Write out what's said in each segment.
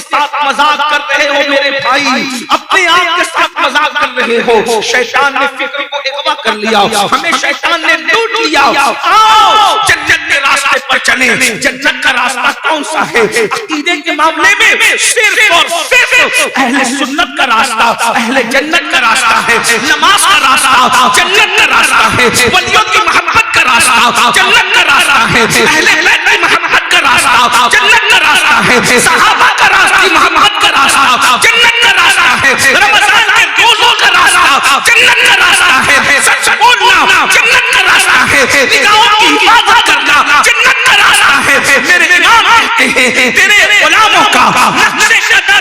ساتھ مذاق کر رہے ہو میرے بھائی، اپنے آپ کے ساتھ مذاق کر رہے ہو. شیطان نے فکر کو اغوا کر لیا، ہمیں شیطان نے لوٹ لیا. آؤ جنت کے راستے پر چلیں. جنت کا راستہ کون سا ہے؟ عقیدے کے معاملے میں صرف اور صرف اہل سنت کا راستہ اہل جنت کا راستہ ہے. نماز کا راستہ جنت کا راستہ ہے. ولیوں کی محبت کا راستہ جنت کا راستہ ہے. اہل بیت کی محبت کا راستہ جنت کا راستہ ہے. صحابہ کا راستہ محبت کا راستہ جنت کا راستہ ہے. رمضان کے روزوں کا راستہ جنت کا راستہ ہے. سچ بولنا جنت کا راستہ ہے. نگاہوں کی حفاظت کرنا جنت کا راستہ ہے. میرے امام کہتے ہیں تیرے غلاموں کا نقشے قدم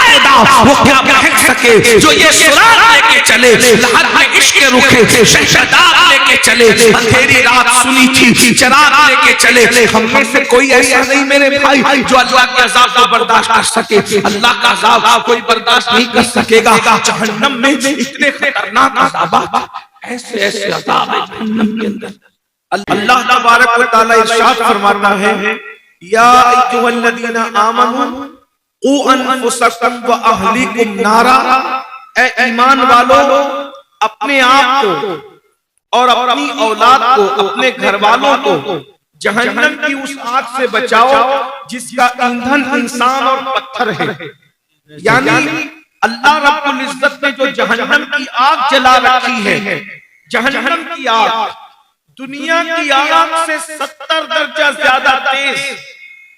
خدا وہ کیا بہن سکے جو یہ سراغ لے کے چلے. لہر میں عشق رکھے شہداد لے کے چلے. اندھیری رات سنی تھی چراغ لے کے چلے. ہم میں سے کوئی ایسا نہیں میرے بھائی جو اللہ کے عذاب کو برداشت کر سکے. اللہ کا عذاب کوئی برداشت نہیں کر سکے گا. جہنم میں اتنے خطرناک عذاب، ایسے ایسے عذاب ہیں جہنم کے اندر. اللہ تبارک و تعالی ارشاد فرماتا ہے یا ایھا الذین آمنوا قوا انفسکم واہلیکم نارا. اے ایمان والو اپنے آپ کو اور اپنی اولاد کو اپنے گھر والوں کو جہنم کی اس آگ سے بچاؤ جس کا ایندھن انسان اور پتھر ہے. یعنی اللہ رب العزت نے جو جہنم کی آگ جلا رکھی ہے، جہنم کی آگ دنیا کی آگ سے 70 درجہ زیادہ تیز.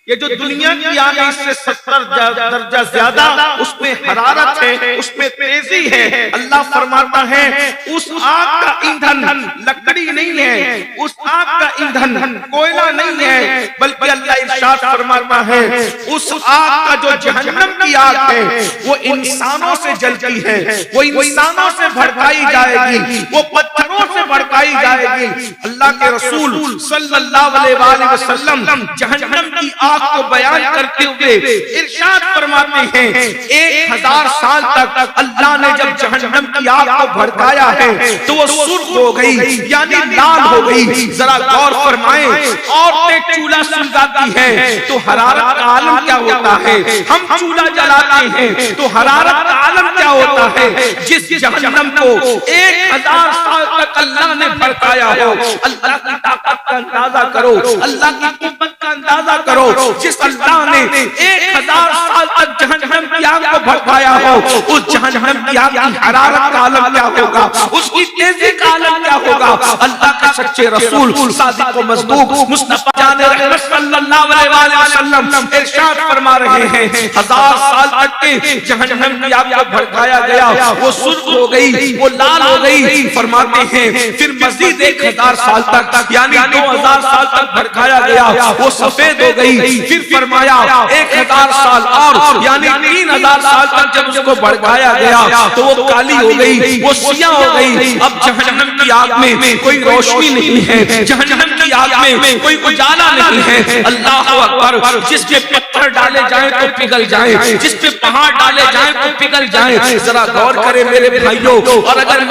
یہ جو دنیا کی آگ ہے اس سے 70 درجہ زیادہ اس میں حرارت ہے، اس میں تیزی ہے. اللہ فرماتا ہے اس آگ کا ایندھن لکڑی نہیں ہے، اس آگ کا ایندھن کوئلہ نہیں ہے، بلکہ اللہ ارشاد فرماتا ہے اس آگ کا جو جہنم کی آگ ہے وہ انسانوں سے جلتی ہے، وہ انسانوں سے بھڑکائی جائے گی، وہ پتھروں سے بھڑکائی جائے گی. اللہ کے رسول صلی اللہ علیہ وآلہ وسلم جہنم کی آگ کو بیان کرتے ہوئے ارشاد فرماتے ہیں 1000 سال تک اللہ نے جب جہنم کی آگ کو بھڑکایا ہے تو وہ سرخ ہو گئی، یعنی لال ہو گئی. ذرا غور فرمائیں، عورتیں چولہا سلگاتی ہیں تو حرارت کا عالم کیا ہوتا ہے. ہم چولہا جلاتے ہیں تو حرارت کا عالم کیا ہوتا ہے. جس جہنم کو 1000 سال تک اللہ نے بھڑکایا ہو، اللہ کی طاقت کا اندازہ کرو، اللہ کی قوت کا اندازہ کرو. جس اللہ نے 1000 سال تک جہنم کی آگ کو بھڑکایا ہو، اس جہنم کی آگ کی حرارت کا عالم کیا ہوگا، اس کی تیزی کا عالم کیا ہوگا. اللہ کے سچے رسول صادق و مصدوق مصطفیٰ جان رحمت صلی اللہ علیہ وآلہ وسلم ارشاد فرما رہے ہیں 1000 سال تک کے جہنم کی آگ کو بھڑکایا گیا، وہ سرخ ہو گئی، وہ لال ہو گئی. فرماتے ہیں پھر مزید 1000 سال تک یعنی 2000 سال تک بھڑکایا گیا، وہ سفید ہو گئی. پھر فرمایا 1000 سال اور یعنی 3000 سال تک جب اس کو بھڑکایا گیا تو وہ کالی ہو گئی، وہ سیاہ ہو گئی. اب جہنم کی آگ میں کوئی روشنی نہیں ہے، جہنم کی آگ میں کوئی اجالا نہیں ہے. اللہ اکبر. جس پہ پتھر ڈالے جائیں تو پگھل جائیں، جس پہ پہاڑ ڈالے جائیں تو پگھل جائیں. ذرا غور کریں میرے بھائیوں، اور اگر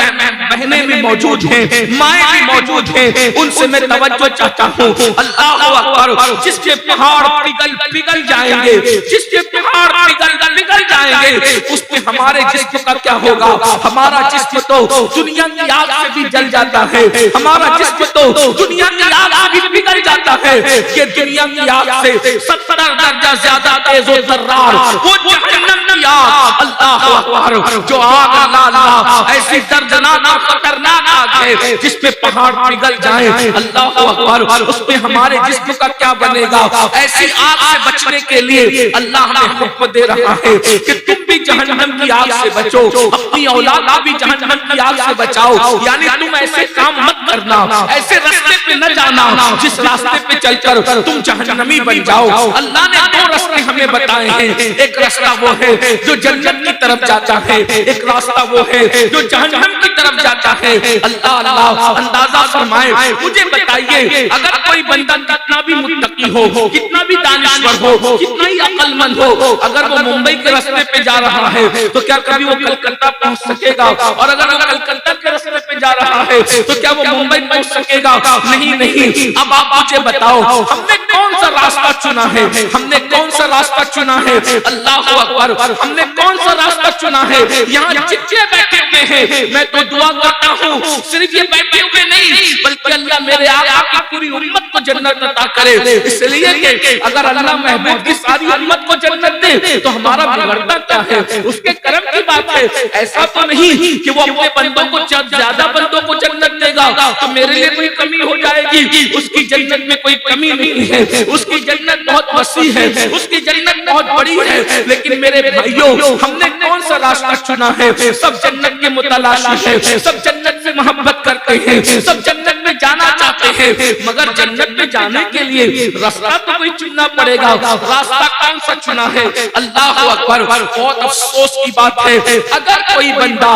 بہنیں بھی موجود ہیں، مائیں بھی موجود ہیں، ان سے میں توجہ چاہتا ہوں. اللہ اکبر. جس کے پہاڑ پگھل جائیں گے، جس کے پہاڑ پگھل جائیں گے، اس پہ ہمارے جسم کا کیا ہوگا. ہمارا جسم تو دنیا کی آگ سے بھی جل جاتا ہے، ہمارا جسم تو دنیا کی آگ سے بھی پگھل جاتا ہے. یہ دنیا کی آگ سے 70 درجہ زیادہ تیز و ذرار وہ جہنم کی آگ. اللہ اکبر. جو آگ اللہ ایسی دردناک اور خطرناک آگ ہے جس پہ پہاڑ پگھل جائیں. اللہ اکبر. اس پہ ہمارے جسم کا کیا بنے گا. ایسی آگ سے بچنے کے لیے اللہ ہمیں حکم دے رہا ہے کہ تم بھی جہنم کی آگ سے بچو، اپنی اولاد کو بھی جہنم کی آگ سے بچاؤ. یعنی تم ایسے کام مت کرنا، ایسے راستے پہ نہ جانا جس راستے پہ چل کر تم جہنمی بن جاؤ. اللہ نے 2 راستے ہمیں بتائے ہیں. ایک راستہ وہ ہے جو جنت کی طرف جاتا ہے، ایک راستہ وہ ہے جو جہنم کی طرف جاتا ہے. اللہ اندازہ فرمائے، مجھے بتائیے اگر کوئی بندہ کتنا بھی متقی ہو، کتنا بھی دانشور ہو، کتنا ہی عقل مند ہو، اگر وہ ممبئی کے راستے پہ جا رہا ہے تو کیا کبھی وہ کلکتہ پہنچ سکے گا؟ اور اگر وہ کلکتہ کے راستے پہ جا رہا ہے تو کیا وہ ممبئی پہنچ سکے گا؟ نہیں۔ اب آپ مجھے بتاؤ ہم نے کون سا راستہ چنا ہے؟ ہم نے کون سا راستہ چنا ہے؟ اللہ اکبر، ہم نے کون سا راستہ چنا ہے؟ یہاں جتنے بیٹھے ہوئے ہیں میں تو دعا کرتا ہوں صرف یہ بیٹھے ہوئے نہیں بلکہ اللہ میرے آقا کی پوری امت کو جنت عطا کرے، اس لیے کہ اگر اللہ محبوب کی ساری امت کو جنت دے تو ہمارا بگڑتا کیا ہے؟ اس کے کرم کی بات ہے۔ ایسا تو نہیں کہ وہ اپنے بندوں کو زیادہ بندوں کو جنت دے گا تو میرے لیے کوئی کمی ہو جائے گی، اس کی جنت میں کوئی کمی نہیں ہے، اس کی جنت بہت وسیع ہے، اس کی جنت بہت بڑی ہے۔ لیکن میرے بھائیوں ہم نے کون سا راستہ چنا ہے؟ سب جنت کے متلاشی ہیں، سب جنت سے محبت کرتے ہیں، سب جنت میں جانا چاہتے ہیں، مگر جنت میں جانے کے لیے راستہ تو کوئی چننا پڑے گا۔ راستہ کون سا چنا ہے؟ اللہ اکبر، بہت افسوس کی بات ہے اگر کوئی بندہ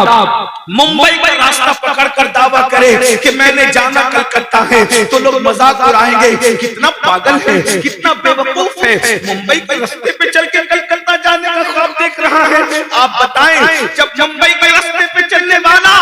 ممبئی کا راستہ پکڑ کر دعویٰ کرے کہ میں نے جانا کلکتہ ہے تو لوگ مذاق اڑائیں گے، کتنا پاگل ہے، کتنا بے وقوف ہے، ممبئی کے راستے پہ چل کے کلکتہ جانے کا خواب دیکھ رہا ہے۔ آپ بتائیں جب ممبئی کے راستے پہ چلنے والا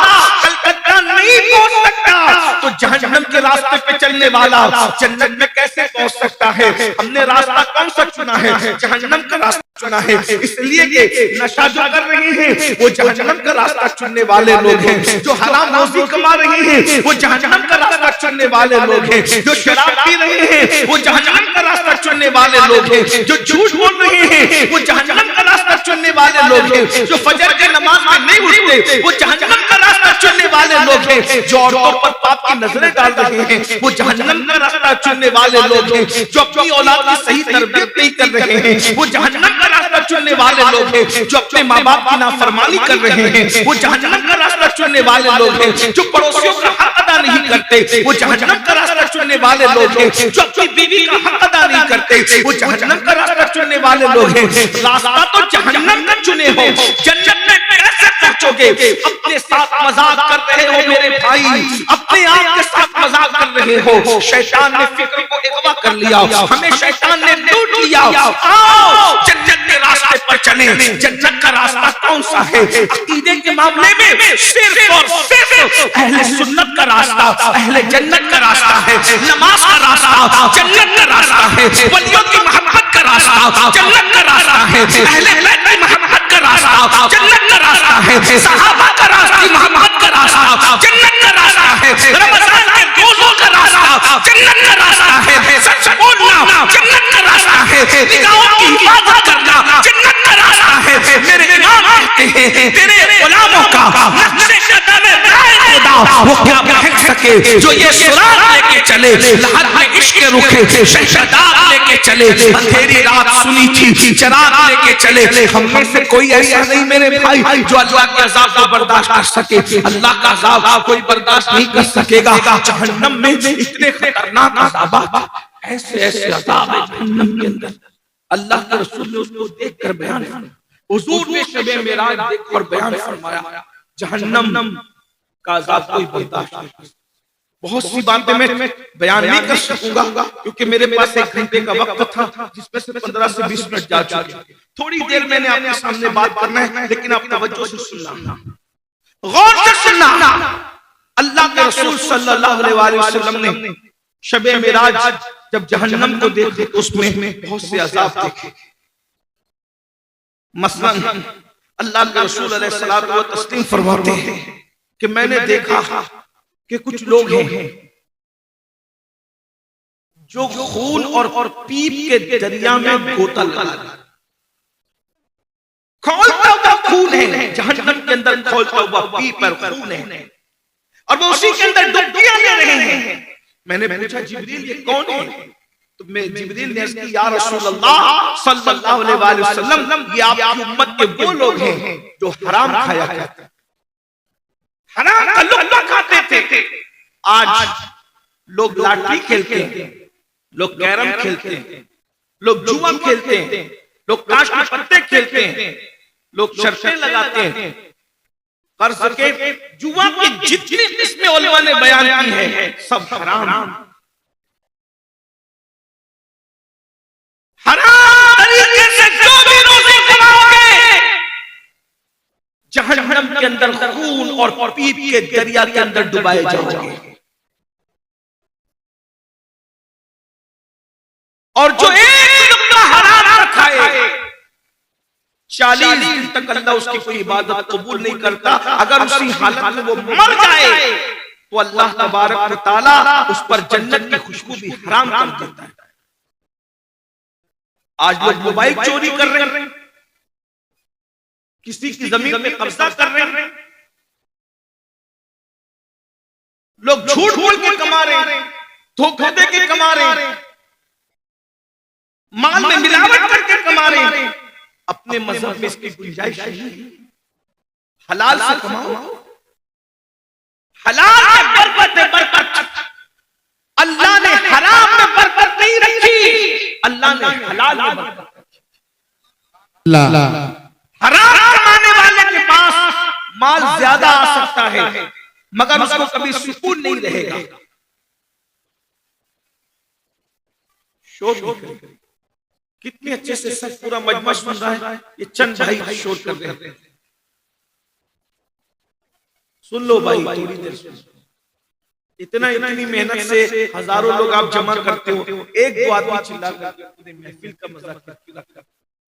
کلکتہ نہیں پہنچ سکتا تو جہنم کے راستے پہ چلنے والا جنت میں کیسے پہنچ سکتا ہے؟ ہم نے راستہ کون سا چنا ہے؟ جہنم کا راستہ چنا ہے، اس لیے کہ نشہ جو کر رہے ہیں وہ جہنم کا راستہ چننے والے لوگ ہیں، جو حرام روزی کما رہے ہیں وہ جہنم کا راستہ چننے والے لوگ ہیں، جو شراب پی رہے ہیں وہ جہنم کا راستہ چننے والے لوگ ہیں، جو جھوٹ بول رہے ہیں وہ جہنم کا راستہ چننے والے لوگ ہیں، جو فجر کی نماز میں نہیں اٹھتے وہ جہنم کا راستہ چننے والے لوگ ہیں، جو عورتوں پر پاپ کی نظریں ڈال رہے ہیں وہ جہنم کا راستہ چننے والے لوگ ہیں، جو اپنی اولاد کی صحیح تربیت نہیں کر رہے ہیں وہ جہنم کا راستہ چننے والے لوگ ہیں، جو اپنے ماں باپ کی نافرمانی کر رہے ہیں وہ جہنم کا راستہ چننے والے لوگ ہیں، جو پڑوسیوں کا حق ادا نہیں کرتے وہ جہنم کا راستہ چننے والے لوگ ہیں، جو اپنی بیوی کا حق ادا نہیں کرتے وہ جہنم کا راستہ چننے والے لوگ ہیں۔ راستہ تو جہنم کا چنے ہو، جنت میں کیسے پہنچو گے؟ اپنے ساتھ مذاق کر رہے ہو میرے بھائی، اپنے آپ کے ساتھ مذاق کر رہے ہو۔ شیطان نے فکر کو اغوا کر لیا، ہمیں شیطان نے لوٹ لیا۔ آؤ جنت کے راستے پر چلیں۔ جنت کا راستہ کون سا ہے؟ عقیدے کے معاملے میں صرف اور صرف اہل سنت کا راستہ اہل جنت کا راستہ ہے، نماز کا راستہ جنت کا راستہ ہے، ولیوں کی محبت کا راستہ جنت کا راستہ ہے، اہل بیت کی محبت کا راستہ جنت کا راستہ ہے، صحابہ کا راستہ محبت کا راستہ جنت کا راستہ ہے، رمضان کے روزوں کا راستہ جنت کا راستہ ہے، سچ بولنا جنت کا راستہ ہے، نگاہوں کی حفاظت کرنا جنت کا راستہ ہے۔ میرے امام کہتے ہیں تیرے غلاموں کا نقش قدم خدا وہ کیا بہک سکے جو یہ سراغ لے کے چلے، لہر میں عشق رکھے شہداد لے کے چلے، اندھیری رات سنی تھی چراغ لے کے چلے۔ ہم میں سے کوئی ایسا نہیں میرے بھائی جو اللہ کے عذاب کو برداشت کر سکے، اللہ کا عذاب کوئی برداشت نہیں کر سکے گا۔ جہنم میں اتنے خطرناک عذاب، ایسے ایسے عذاب ہے جہنم کے اندر، اللہ کے رسول نے اس کو دیکھ کر بیان فرمایا، حضور نے شب معراج دیکھ کر بیان فرمایا جہنم کا عذاب کوئی برداشت نہیں کر سکتا۔ بہت سی باتیں میں بیان نہیں کر سکوں گا کیونکہ میرے پاس ایک گھنٹے کا وقت تھا جس میں سے 15 سے 20 منٹ جا چکے۔ تھوڑی دیر میں نے آپ کے سامنے بات کرنا ہے لیکن آپ توجہ سے سننا، غور سے سننا۔ اللہ کے رسول صلی اللہ علیہ وسلم نے شب معراج جب جہنم کو دیکھے تو اس میں بہت سے عذاب دیکھے۔ مثلا اللہ کے رسول علیہ الصلوۃ والتسلیم فرماتے ہیں کہ میں نے دیکھا کہ کچھ لوگ ہیں جو خون اور پیپ کے دریا میں گوتا لگا، کھولتا ہوا خون ہے جہنم کے اندر، کھولتا ہوا پیپ اور خون ہے اور وہ اسی کے اندر ڈبکیاں لے رہے ہیں۔ میں نے پوچھا جبریل یہ کون ہے؟ تو میں جبریل نے عرض کی یا رسول اللہ صلی اللہ علیہ وسلم یہ آپ کی امت کے وہ لوگ ہیں جو حرام کھایا کرتے ہیں، حرام کا لقمہ کھاتے تھے۔ آج لوگ لاٹری کھیلتے ہیں، لوگ کیرم کھیلتے ہیں، لوگ جوا کھیلتے ہیں، لوگ تاش کے پتے کھیلتے ہیں، لوگ شرطیں لگاتے ہیں، قرض کے جوا کی جتنی قسمیں علماء نے بیان کی ہیں سب حرام، حرام طریقے سے جو بھی روزی کماؤ گے جہنم کے کے اندر خون اور پیپ کے دریا کے اندر ڈبائے جاؤ گے. اور جو ایک لقمہ حرام نہ کھائے 40 دن تک اللہ اس کی کوئی عبادت قبول نہیں کرتا. اگر اسی حالت میں وہ مر جائے تو اللہ تبارک و تعالیٰ اس پر جنت کی خوشبو بھی حرام کر دیتا ہے. آج لوگ موبائل چوری کر رہے ہیں, کسی کی زمین پہ قبضہ کر رہے ہیں, لوگ جھوٹ بول کے کما رہے ہیں, دھوکہ دے کے کما رہے ہیں, مال میں ملاوٹ کر کے کما رہے ہیں. اپنے مذہب میں اس کی گنجائش نہیں. حلال سے کماؤ, حلال میں برکت ہے, برکت. اللہ نے حرام میں برکت نہیں رکھی, اللہ نے حلال میں برکت رکھی. حرام کمانے والے کے پاس مال زیادہ آ سکتا ہے مگر اس کو کبھی سکون نہیں رہے گا. شور کتنے اچھے سے سب پورا مجمع سن رہا ہے, یہ چند بھائی شور کر رہے ہیں. سن لو بھائی, تھوڑی دیر سن. اتنی محنت سے ہزاروں لوگ آپ جمع کرتے ہو, ایک دو آدمی چلا کر پورے محفل کا مذاق کرتے.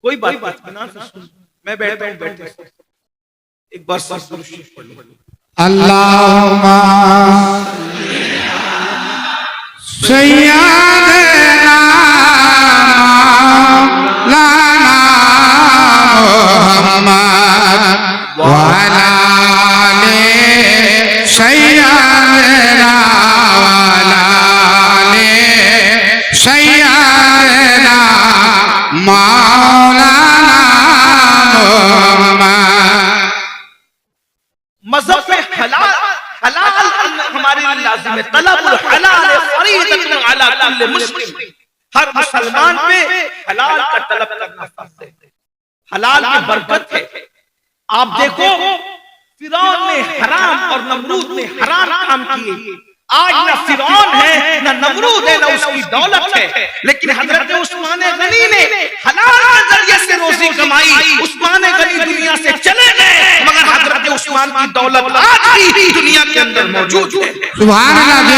کوئی بات بنا سن, میں بیٹھا ہوں, بیٹھے ایک بار درود شریف پڑھ لو. اللہم سیدنا مولانا محمد وعلی آلِ سیدنا وعلی آلِ سیدنا مولانا محمد. مذہب میں حلال ہمارے لیے لازم ہے. طلب الحلال فریضۃ علی کل مسلم. ہر مسلمان پہ حلال کا طلب کرنا فرض ہے. حلال کی برکت ہے. آپ دیکھو فرعون نے حرام اور نمرود نے حرام کام کیے. آج نہ فرعون ہے نہ نمرود ہے نہ اس کی دولت ہے, لیکن حضرت عثمان غنی نے حلال کے ذریعے سے روزی کمائی. عثمان غنی دنیا سے چلے گئے مگر حضرت عثمان کی دولت آج بھی دنیا کے اندر موجود ہے. سبحان اللہ.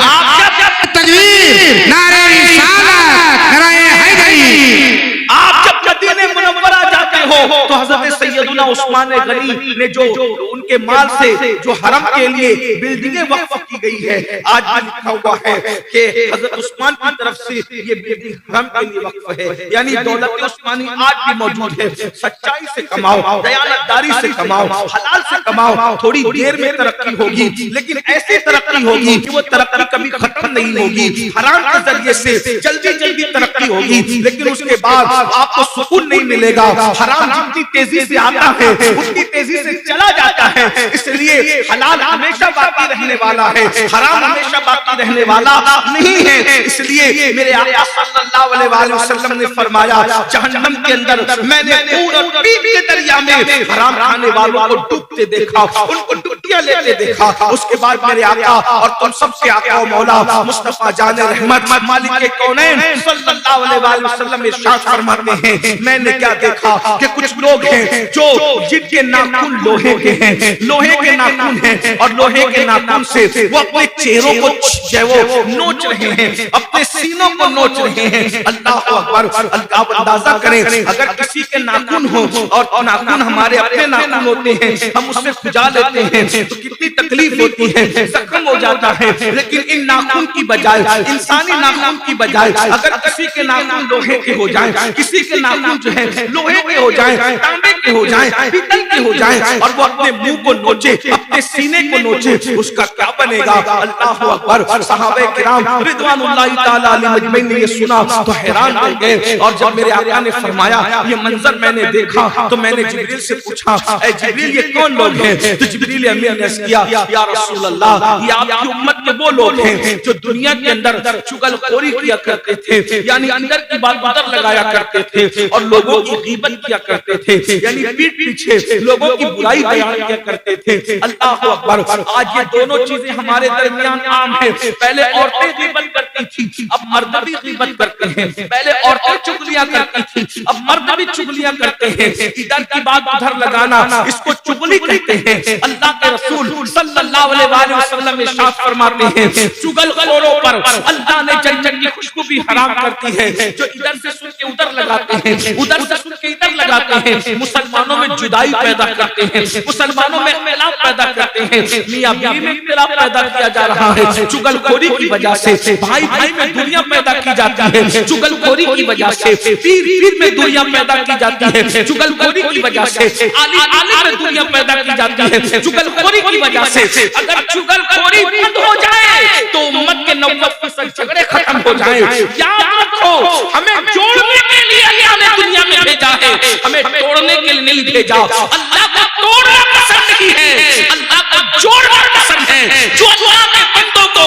آپ جب تکبیر, نعرہ رسالت, نعرہ حیدری. آپ جب مدینہ منورہ جاتے ہو تو حضرت سیدنا عثمان غنی نے جو ان کے مال سے جو حرم کے لیے بلڈنگیں وقف کی گئی ہے, آج بھی لکھا ہوا ہے کہ حضرت عثمان کی طرف سے یہ بلڈنگ حرم کے لیے وقف ہے. یعنی دولت عثمانی آج بھی موجود ہے. سچائی سے کماؤ, دیانتداری سے کماؤ, حلال سے کماؤ. تھوڑی دیر میں ترقی ہوگی لیکن ایسی ترقی ہوگی کہ وہ ترقی کبھی ختم نہیں ہوگی. حرام کے ذریعے سے جلدی جلدی ترقی ہوگی لیکن اس کے بعد آپ کو سکون نہیں ملے گا. حرام جتنی تیزی سے آتا ہے اتنی تیزی سے چلا جاتا ہے. اس لیے حلال ہمیشہ باقی رہنے والا ہے, حرام ہمیشہ باقی رہنے والا نہیں ہے. اس لیے میرے آقا صلی اللہ علیہ وآلہ وسلم نے فرمایا جہنم کے اندر میں نے خون اور پیپ کے دریا میں حرام کھانے والوں کو ڈوبتے دیکھا, ان کو ڈبکیاں لیتے دیکھا. اس کے بعد میرے آقا اور تم سب کے آقا و مولا مصطفیٰ جان رحمت مالک کونین صلی اللہ علیہ وآلہ وسلم ارشاد فرماتے ہیں میں نے کیا دیکھا کہ کچھ لوگ ہیں جو جن کے ناخن لوہے کے ہیں, لوہے کے ناخن ہیں, اور لوہے کے ناخن سے وہ اپنے چہروں کو جو وہ نوچ رہے ہیں, اپنے سینوں کو نوچ رہے ہیں. اللہ اکبر. آپ اندازہ کریں اگر کسی کے ناخن ہو اور ناخن ہمارے اپنے ناخن ہوتے ہیں, ہم اس سے کھجا لیتے ہیں تو کتنی تکلیف ہوتی ہے, زخم ہو جاتا ہے. لیکن ان ناخن کی بجائے, انسانی ناخن کی بجائے اگر کسی کے ناخن لوہے کے ہو جائیں, کسی کے ناخن جو ہے لوہے کے ہو جائیں, تانبے کے ہو جائیں, پیتل کے ہو جائیں, اور وہ اپنے منہ کو نوچے, اپنے سینے کو نوچے, اس کا کیا بنے گا؟ اللہ اکبر. صحابہ کرام رضوان اللہ تعالی علیہم اجمعین نے یہ سنا تو حیران رہ گئے. اور جب میرے آقا نے فرمایا یہ منظر میں نے دیکھا تو میں نے جبریل سے پوچھا اے جبریل یہ کون لوگ ہیں؟ تو جبریل امین نے کیا یا رسول اللہ یہ آپ کی امت کے وہ لوگ ہیں جو دنیا کے اندر چغل خوری کیا کرتے تھے, یعنی اندر کی بات بدر لگایا کرتے تھے اور لوگوں کی غیبت کیا کرتے تھے, یعنی پیٹ پیچھے لوگوں کی برائی بیان کیا کرتے تھے. اللہ اکبر. آج یہ دونوں چیزیں ہمارے درمیان عام ہیں. پہلے عورتیں غیبت کرتی تھی, اب مرد بھی غیبت کرتے ہیں. پہلے عورتیں چغلیاں کرتی تھی, اب مرد بھی چغلیاں کرتے ہیں. ادھر کی بات ادھر لگانا, اس کو چغلی کہتے ہیں۔ اللہ کے رسول صلی اللہ علیہ وآلہ وسلم ارشاد فرماتے ہیں چغل خوروں پر اللہ نے جنت کی خوشبو بھی حرام کرتی ہے، جو ادھر سے سن کے ادھر لگاتے ہیں، ادھر سے سن کے ادھر لگاتے ہیں، مسلمانوں میں جدائی پیدا کرتے ہیں، مسلمانوں میں اختلاف پیدا کرتے ہیں، میاں بیوی میں اختلاف پیدا کیا جا رہا ہے چغل خوری کی وجہ سے، بھائی بھائی میں دنیا پیدا کی جاتی ہے چغل خوری کی وجہ سے، پیر پیر میں دنیا پیدا کی جاتی ہے چغل خوری کی وجہ سے، عالم عالم میں دنیا پیدا کی جاتی ہے چغل خوری کی وجہ سے۔ اگر چغل خوری بند ہو جائے تو امت کے 90% جھگڑے ختم ہو جائیں۔ یاد رکھو ہمیں جوڑنے کے لیے اللہ نے دنیا میں بھیجا ہے، ہمیں توڑنے کے لیے نہیں بھیجا۔ اللہ کو توڑنا پسند نہیں ہے، اللہ کو جوڑنا پسند ہے۔ جو اللہ کے بندوں کو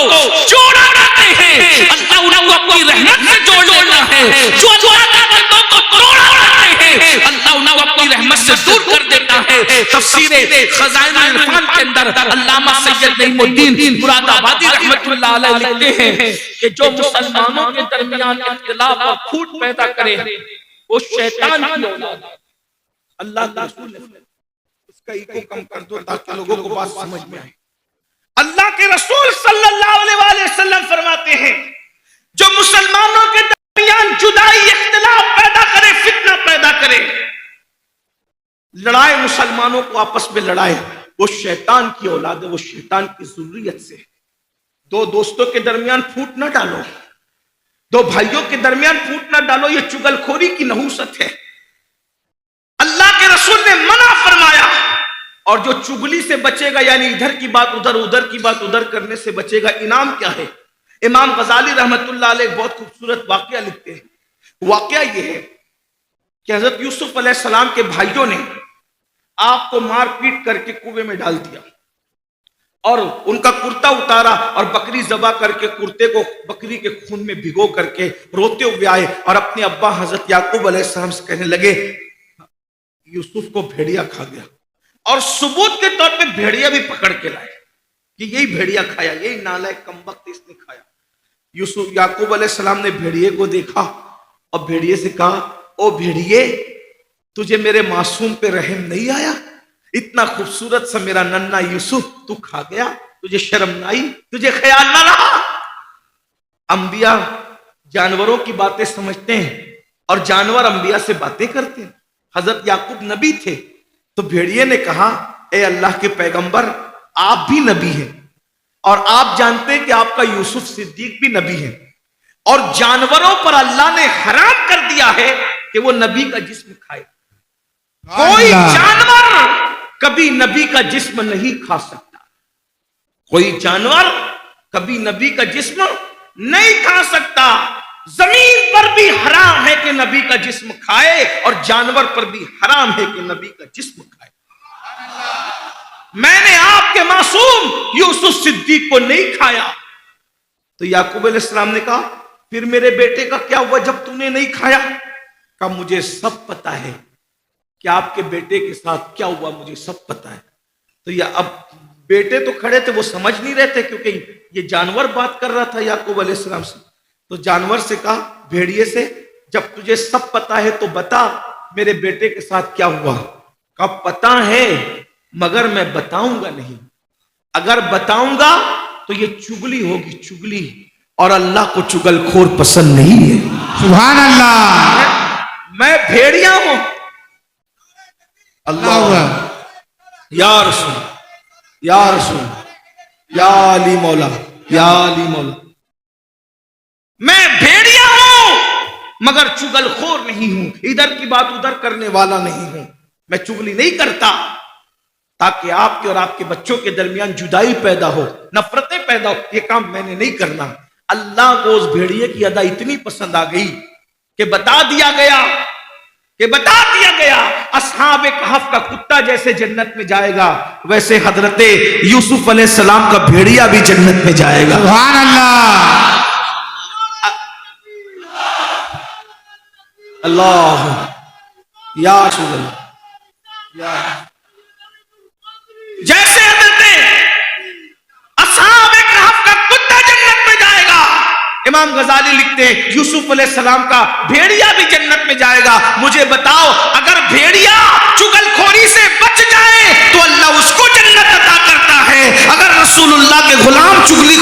جوڑا کرتے ہیں اللہ انہیں اپنی رحمت سے جوڑ لینا ہے، جو اللہ کے بندوں کو توڑا کرتے ہیں اللہ انہیں اپنی رحمت سے دور کر دیتا ہے۔ تفسیر خزائن العرفان کے اندر علامہ سید نعیم الدین مراد آبادی رحمت اللہ علیہ لکھتے ہیں کہ جو مسلمانوں کے درمیان اختلاف اور پھوٹ پیدا کرے وہ شیطان کی اولاد ہے۔ اللہ کے رسول نے اس کا ایکو کم کر دو تاکہ لوگوں کو بات سمجھ میں آئے۔ اللہ کے رسول صلی اللہ علیہ وآلہ وسلم فرماتے ہیں جو مسلمانوں کے درمیان جدائی اختلاف پیدا کرے، فتنہ پیدا کرے، لڑائے مسلمانوں کو آپس میں لڑائے، وہ شیطان کی اولاد ہے، وہ شیطان کی ذریت سے۔ دو دوستوں کے درمیان پھوٹ نہ ڈالو، دو بھائیوں کے درمیان پھوٹ نہ ڈالو، یہ چغل خوری کی نحوست ہے۔ اللہ کے رسول نے منع فرمایا، اور جو چغلی سے بچے گا یعنی ادھر کی بات ادھر، ادھر کی بات ادھر کرنے سے بچے گا، انعام کیا ہے؟ امام غزالی رحمت اللہ علیہ بہت خوبصورت واقعہ لکھتے ہیں۔ واقعہ یہ ہے کہ حضرت یوسف علیہ السلام کے بھائیوں نے آپ کو مار پیٹ کر کے کنویں میں ڈال دیا، اور ان کا کرتا اتارا اور بکری ذبح کر کے کرتے کو بکری کے خون میں بھگو کر کے روتے ہوئے آئے اور اپنے ابا حضرت یعقوب علیہ السلام سے کہنے لگے یوسف کو بھیڑیا کھا گیا، اور ثبوت کے طور پہ بھیڑیا بھی پکڑ کے لائے کہ یہی بھیڑیا کھایا، یہی نالائق کمبخت اس نے کھایا۔ یوسف یعقوب علیہ السلام نے بھیڑیے کو دیکھا اور بھیڑیے سے کہا او بھیڑیے تجھے میرے معصوم پہ رحم نہیں آیا؟ اتنا خوبصورت سا میرا ننھا یوسف تو کھا گیا، تجھے شرم نہ آئی، تجھے خیال نہ رہا؟ انبیاء جانوروں کی باتیں سمجھتے ہیں اور جانور انبیاء سے باتیں کرتے ہیں۔ حضرت یعقوب نبی تھے تو بھیڑیے نے کہا اے اللہ کے پیغمبر آپ بھی نبی ہیں اور آپ جانتے ہیں کہ آپ کا یوسف صدیق بھی نبی ہے، اور جانوروں پر اللہ نے حرام کر دیا ہے کہ وہ نبی کا جسم کھائے۔ کوئی جانور کبھی نبی کا جسم نہیں کھا سکتا، کوئی جانور کبھی نبی کا جسم نہیں کھا سکتا۔ زمین پر بھی حرام ہے کہ نبی کا جسم کھائے، اور جانور پر بھی حرام ہے کہ نبی کا جسم کھائے۔ میں نے آپ کے معصوم یوسف صدیق کو نہیں کھایا۔ تو یعقوب علیہ السلام نے کہا پھر میرے بیٹے کا کیا ہوا جب تم نے نہیں کھایا؟ کہا مجھے سب پتا ہے کہ آپ کے بیٹے کے ساتھ کیا ہوا، مجھے سب پتا ہے۔ تو یہ اب بیٹے تو کھڑے تھے، وہ سمجھ نہیں رہے تھے کیونکہ یہ جانور بات کر رہا تھا یعقوب علیہ السلام سے۔ تو جانور سے کہا بھیڑیے سے جب تجھے سب پتا ہے تو بتا میرے بیٹے کے ساتھ کیا ہوا؟ کہا پتا ہے مگر میں بتاؤں گا نہیں، اگر بتاؤں گا تو یہ چغلی ہوگی، چغلی، اور اللہ کو چغل خور پسند نہیں ہے۔ سبحان اللہ، میں بھیڑیا ہوں، اللہ یا رسول یا رسول یا علی مولا یا علی مولا، میں بھیڑیا ہوں مگر چغل خور نہیں ہوں، ادھر کی بات ادھر کرنے والا نہیں ہوں، میں چغلی نہیں کرتا تاکہ آپ کے اور آپ کے بچوں کے درمیان جدائی پیدا ہو، نفرتیں پیدا ہو، یہ کام میں نے نہیں کرنا۔ اللہ کو اس بھیڑیے کی ادا اتنی پسند آ گئی کہ بتا دیا گیا اصحاب کہف کا کتا جیسے جنت میں جائے گا ویسے حضرت یوسف علیہ السلام کا بھیڑیا بھی جنت میں جائے گا۔ سبحان اللہ، اللہ یا رسول اللہ یا جیسے حضرت اصحاب کہف کا کتا جنت میں جائے گا، امام غزالی لکھتے ہیں یوسف علیہ السلام کا بھیڑیا بھی جنت میں جائے گا۔ مجھے بتاؤ اگر بھیڑیا چغل خوری سے بچ جائے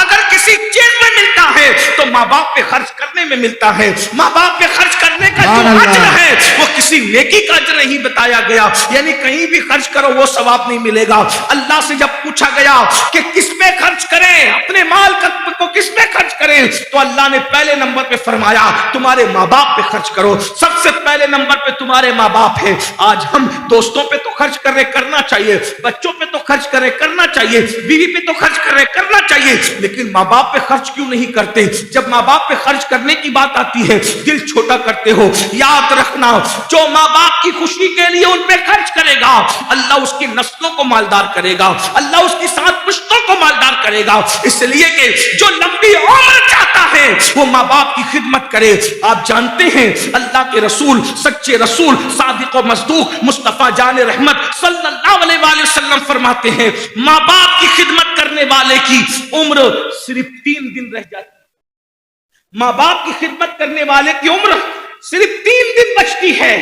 اگر کسی چیز میں ملتا ہے تو ماں باپ پہ خرچ کرنے میں ملتا ہے. ماں باپ پہ خرچ کرنے کا جو اجر ہے وہ کسی نیکی کا اجر نہیں بتایا گیا, یعنی کہیں بھی خرچ کرو وہ ثواب نہیں ملے گا. اللہ سے جب پوچھا گیا کہ کس پہ خرچ کریں, اپنے مال کو کس پہ خرچ کریں, تو اللہ نے پہلے نمبر پہ فرمایا تمہارے ماں باپ پہ خرچ کرو. سب سے پہلے نمبر پہ تمہارے ماں باپ ہے. آج ہم دوستوں پہ تو خرچ کرنا چاہیے, بچوں پہ تو خرچ کرنا چاہیے, بیوی پہ تو خرچ کرنا چاہیے, لیکن ماں باپ پہ خرچ کیوں نہیں کرتے؟ جب ماں باپ پہ خرچ کرنے کی بات آتی ہے دل چھوٹا کرتے ہو. یاد رکھنا, جو ماں باپ کی خوشی کے لیے ان پہ خرچ کرے گا اللہ اس کی نسلوں کو مالدار کرے گا, اللہ اس کی 7 پشتوں کو مالدار کرے گا. اس لیے کہ جو لمبی عمر چاہتا ہے وہ ماں باپ کی خدمت کرے. آپ جانتے ہیں اللہ کے رسول, سچے رسول, صادق و مصدوق مصطفیٰ جان رحمت صلی اللہ علیہ وآلہ وسلم فرماتے ہیں ماں باپ کی خدمت کرنے والے کی عمر صرف 3 دن رہ جاتی ہے. ماں باپ کی خدمت کرنے والے کی عمر صرف 3 دن بچتی ہے,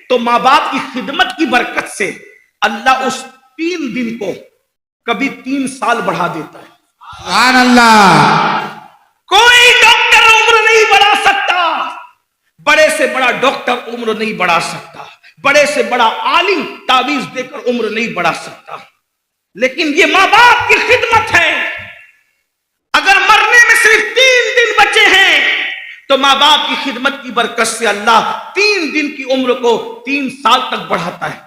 تو ماں باپ کی خدمت کی برکت سے اللہ اس 3 دن کو کبھی 3 سال بڑھا دیتا ہے. سبحان اللہ. کوئی ڈاکٹر عمر نہیں بڑھا سکتا, بڑے سے بڑا ڈاکٹر عمر نہیں بڑھا سکتا, بڑے سے بڑا عالم تعویذ دے کر عمر نہیں بڑھا سکتا, لیکن یہ ماں باپ کی خدمت ہے. اگر مرنے میں صرف 3 دن بچے ہیں تو ماں باپ کی خدمت کی برکت سے اللہ 3 دن کی عمر کو 3 سال تک بڑھاتا ہے.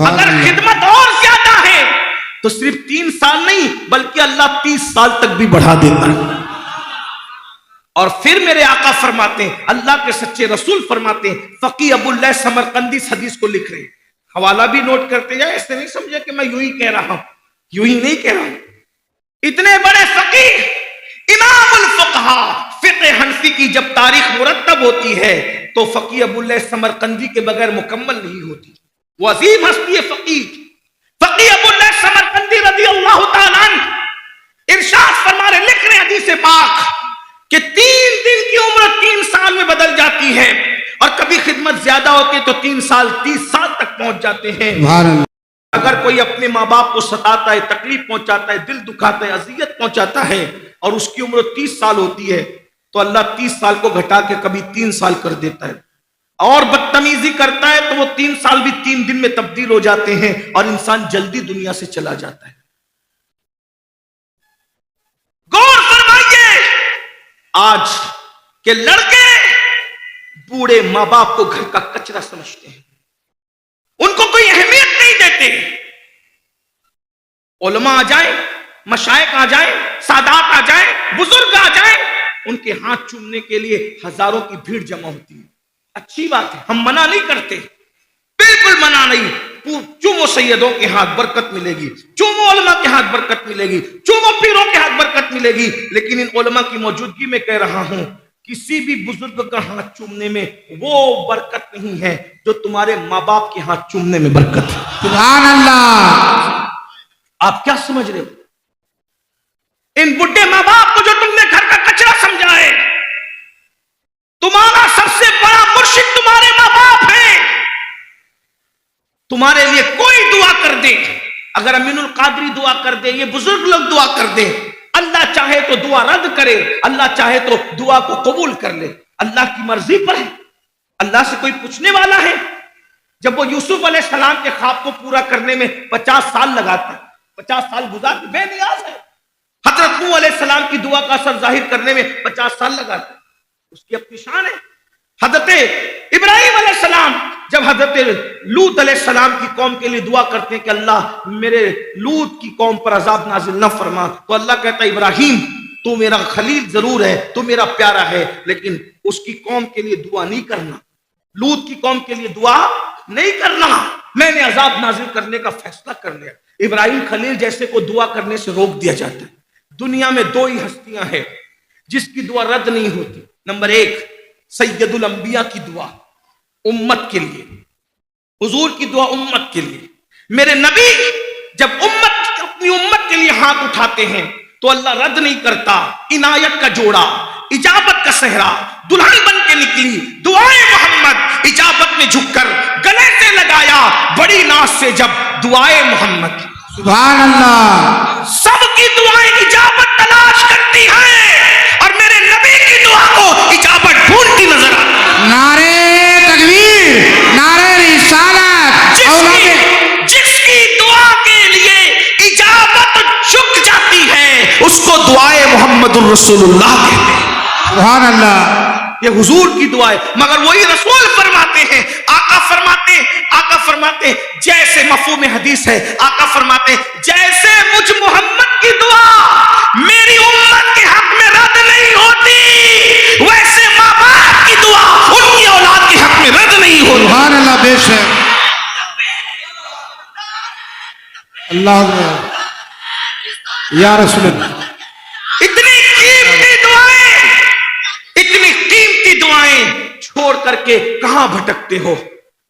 اگر خدمت اور زیادہ ہے تو صرف 3 سال نہیں بلکہ اللہ 30 سال تک بھی بڑھا دیتا ہے. اور پھر میرے آقا فرماتے ہیں, اللہ کے سچے رسول فرماتے ہیں, فقی ابو اللہ سمرقندی اس حدیث کو لکھ رہے ہیں, حوالہ بھی نوٹ کرتے جائے, ایسے نہیں سمجھے کہ میں یوں ہی کہہ رہا ہوں, یوں ہی نہیں کہہ رہا ہوں. اتنے بڑے فقیہ امام الفقہا فقہ حنفی کی جب تاریخ مرتب ہوتی ہے تو فقی ابو اللہ سمرقندی کے بغیر مکمل نہیں ہوتی. وہ عظیم ہستی ہے فقی ابو اللہ سمرقندی رضی اللہ تعالیٰ عنہ ارشاد فرما رہے, لکھ رہے حدیث پاک کہ 3 دن کی عمر 3 سال میں بدل جاتی ہے, اور کبھی خدمت زیادہ ہوتی ہے تو 3 سال 30 سال تک پہنچ جاتے ہیں. اگر کوئی اپنے ماں باپ کو ستاتا ہے, تکلیف پہنچاتا ہے, دل دکھاتا ہے, اذیت پہنچاتا ہے اور اس کی عمر 30 سال ہوتی ہے تو اللہ 30 سال کو گھٹا کے کبھی 3 سال کر دیتا ہے. اور بدتمیزی کرتا ہے تو وہ 3 سال بھی 3 دن میں تبدیل ہو جاتے ہیں اور انسان جلدی دنیا سے چلا جاتا ہے. غور فرمائیے, آج کے لڑکے بوڑھے ماں باپ کو گھر کا کچرا سمجھتے ہیں, ان کو کوئی اہمیت نہیں دیتے. علماء آ جائیں, مشائخ آ جائیں, سادات آ جائیں, بزرگ آ جائیں, ان کے ہاتھ چومنے کے لیے ہزاروں کی بھیڑ جمع ہوتی ہے. اچھی بات ہے, ہم منع نہیں کرتے, بالکل منع نہیں. چومو سیدوں کے ہاتھ برکت ملے گی, چومو علماء کے ہاتھ برکت ملے گی, چومو پیروں کے ہاتھ برکت ملے گی, لیکن ان علماء کی موجودگی میں کہہ رہا ہوں کسی بھی بزرگ کا ہاتھ چومنے میں وہ برکت نہیں ہے جو تمہارے ماں باپ کے ہاتھ چومنے میں برکت ہے. سبحان اللہ. آپ کیا سمجھ رہے ہو؟ ان بڈھے ماں باپ کو جو تم نے گھر کا کچرا سمجھا ہے, تمہارا سب سے بڑا مرشد تمہارے ماں باپ ہیں. تمہارے لیے کوئی دعا کر دے, اگر امین القادری دعا کر دے, یہ بزرگ لوگ دعا کر دے, اللہ چاہے تو دعا رد کرے, اللہ چاہے تو دعا کو قبول کر لے, اللہ کی مرضی پر ہے. اللہ سے کوئی پوچھنے والا ہے؟ جب وہ یوسف علیہ السلام کے خواب کو پورا کرنے میں 50 سال لگاتا ہے, 50 سال گزار بے نیاز ہے. حضرت نوح علیہ السلام کی دعا کا اثر ظاہر کرنے میں 50 سال لگاتا ہے, اس کی اپنی شان ہے. حضرت ابراہیم علیہ السلام جب حضرت لوط علیہ السلام کی قوم کے لیے دعا کرتے ہیں کہ اللہ میرے لوط کی قوم پر عذاب نازل نہ فرما, تو اللہ کہتا ہے ابراہیم تو میرا خلیل ضرور ہے, تو میرا پیارا ہے, لیکن اس کی قوم کے لیے دعا نہیں کرنا, لوط کی قوم کے لیے دعا نہیں کرنا, میں نے عذاب نازل کرنے کا فیصلہ کر لیا. ابراہیم خلیل جیسے کو دعا کرنے سے روک دیا جاتا ہے. دنیا میں 2 ہی ہستیاں ہیں جس کی دعا رد نہیں ہوتی. نمبر 1 سید الانبیاء کی دعا امت کے لیے, حضور کی دعا امت کے لیے. میرے نبی جب اپنی امت کے لیے ہاتھ اٹھاتے ہیں تو اللہ رد نہیں کرتا. عنایت کا جوڑا, اجابت کا صحرا, دلہن بن کے نکلی دعائے محمد, اجابت میں جھک کر گلے سے لگایا بڑی ناز سے جب دعائے محمد. سبحان اللہ. سب کی دعائیں اجابت تلاش کرتی ہیں اور میرے نبی کی دعا کو اجابت ڈھونڈتی نظر آتی ہے. نعرے تکبیر، نعرے رسالت. جس کی دعا کے لیے اجابت جھک جاتی ہے اس کو دعائے محمد الرسول اللہ کہتے ہیں. سبحان اللہ. یہ حضور کی دعا ہے. مگر وہی رسول فرماتے ہیں، آقا فرماتے ہیں جیسے مفہوم حدیث ہے، آقا فرماتے ہیں جیسے مجھ محمد کی دعا میری امت کے حق میں رد نہیں ہوتی، ویسے ماں باپ کی دعا ان کی اولاد کے حق میں رد نہیں ہوتی. سبحان اللہ. بے شک. اللہ اکبر. یا رسول اللہ. اتنی قیمتی دعائیں چھوڑ کر کے کہاں بھٹکتے ہو؟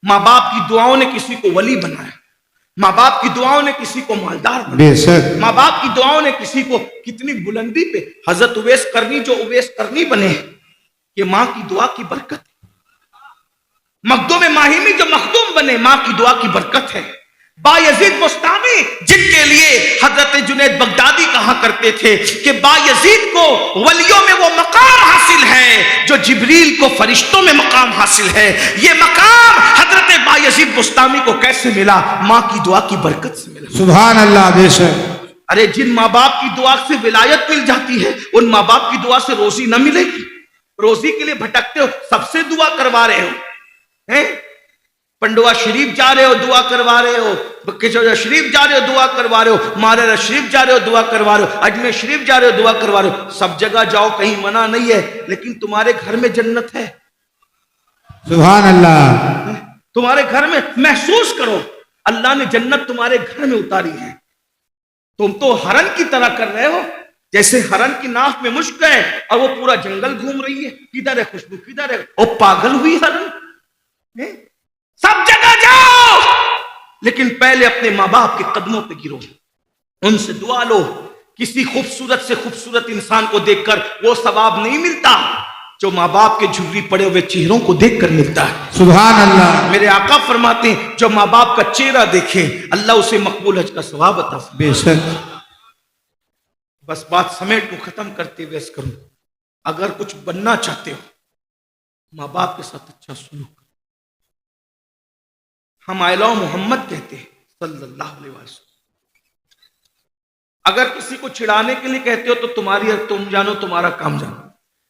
ماں باپ کی دعاؤں نے کسی کو ولی بنایا، ماں باپ کی دعاؤں نے کسی کو مالدار بنایا، بے شک. ماں باپ کی دعاؤں نے کسی کو کتنی بلندی پہ. حضرت اویس کرنی جو اویس کرنی بنے یہ ماں کی دعا کی برکت ہے. مخدوم ماہیمی جو مخدوم بنے ماں کی دعا کی برکت ہے. بایزید بستامی جن کے لیے حضرت جنید بغدادی کہا کرتے تھے کہ بایزید کو ولیوں میں وہ مقام حاصل ہے جو جبریل کو فرشتوں میں مقام حاصل ہے. یہ مقام حضرت بایزید بستامی کو کیسے ملا؟ ماں کی دعا کی برکت سے ملا. سبحان اللہ. بے شک. ارے جن ماں باپ کی دعا سے ولایت مل جاتی ہے ان ماں باپ کی دعا سے روزی نہ ملے گی. روزی کے لیے بھٹکتے ہو، سب سے دعا کروا رہے ہو. پنڈوا شریف جا رہے ہو دعا کروا رہے ہو، بکیچوڑا شریف جا رہے ہو دعا کروا رہے ہو، مارا شریف جا رہے ہو دعا کروا رہے ہو، اجمیر شریف جا رہے ہو دعا کروا رہے ہو. سب جگہ جاؤ، کہیں منع نہیں ہے، لیکن تمہارے گھر میں جنت ہے. سبحان اللہ. تمہارے گھر میں محسوس کرو اللہ نے جنت تمہارے گھر میں اتاری ہے. تم تو ہرن کی طرح کر رہے ہو، جیسے ہرن کی ناک میں مشک ہے اور وہ پورا جنگل گھوم رہی ہے، کدھر ہے خوشبو کدھر ہے. او پاگل ہوئی ہرن. سب جگہ جاؤ لیکن پہلے اپنے ماں باپ کے قدموں پہ گرو، ان سے دعا لو. کسی خوبصورت سے خوبصورت انسان کو دیکھ کر وہ ثواب نہیں ملتا جو ماں باپ کے جھری پڑے ہوئے چہروں کو دیکھ کر ملتا ہے. سبحان اللہ. میرے آقا فرماتے ہیں جو ماں باپ کا چہرہ دیکھے اللہ اسے مقبول حج کا ثواب عطا فرمائے. بے شک. بس بات سمیٹ کو ختم کرتے ہوئے کروں، اگر کچھ بننا چاہتے ہو ماں باپ کے ساتھ اچھا سلوک. ہم آئلہ محمد کہتے ہیں صلی اللہ علیہ وسلم. اگر کسی کو چھڑانے کے لیے کہتے ہو تو تم جانو تمہارا کام جانو،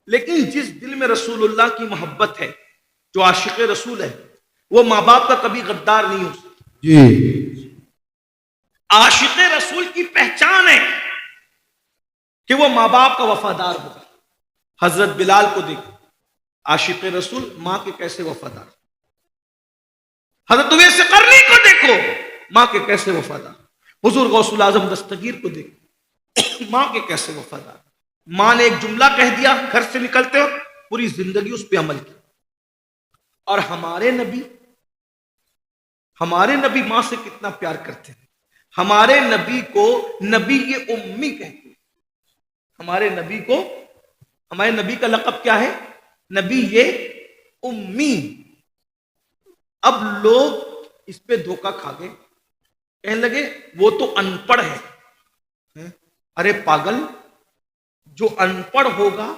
لیکن جس دل میں رسول اللہ کی محبت ہے، جو عاشق رسول ہے، وہ ماں باپ کا کبھی غدار نہیں ہو سکتا. جی. عاشق رسول کی پہچان ہے کہ وہ ماں باپ کا وفادار ہوگا. حضرت بلال کو دیکھو، عاشق رسول ماں کے کیسے وفادار. حضرت اویس قرنی کو دیکھو، ماں کے کیسے وفادار. حضور غوث الاعظم دستگیر کو دیکھو، ماں کے کیسے وفادار. ماں نے ایک جملہ کہہ دیا گھر سے نکلتے ہو، پوری زندگی اس پہ عمل کی. اور ہمارے نبی ماں سے کتنا پیار کرتے ہیں. ہمارے نبی کو نبی یہ امی کہتے ہیں. ہمارے نبی کا لقب کیا ہے؟ نبی یہ امی. اب لوگ اس پہ دھوکہ کھا گئے، کہنے لگے وہ تو ان پڑھ ہے. ارے پاگل، جو ان پڑھ ہوگا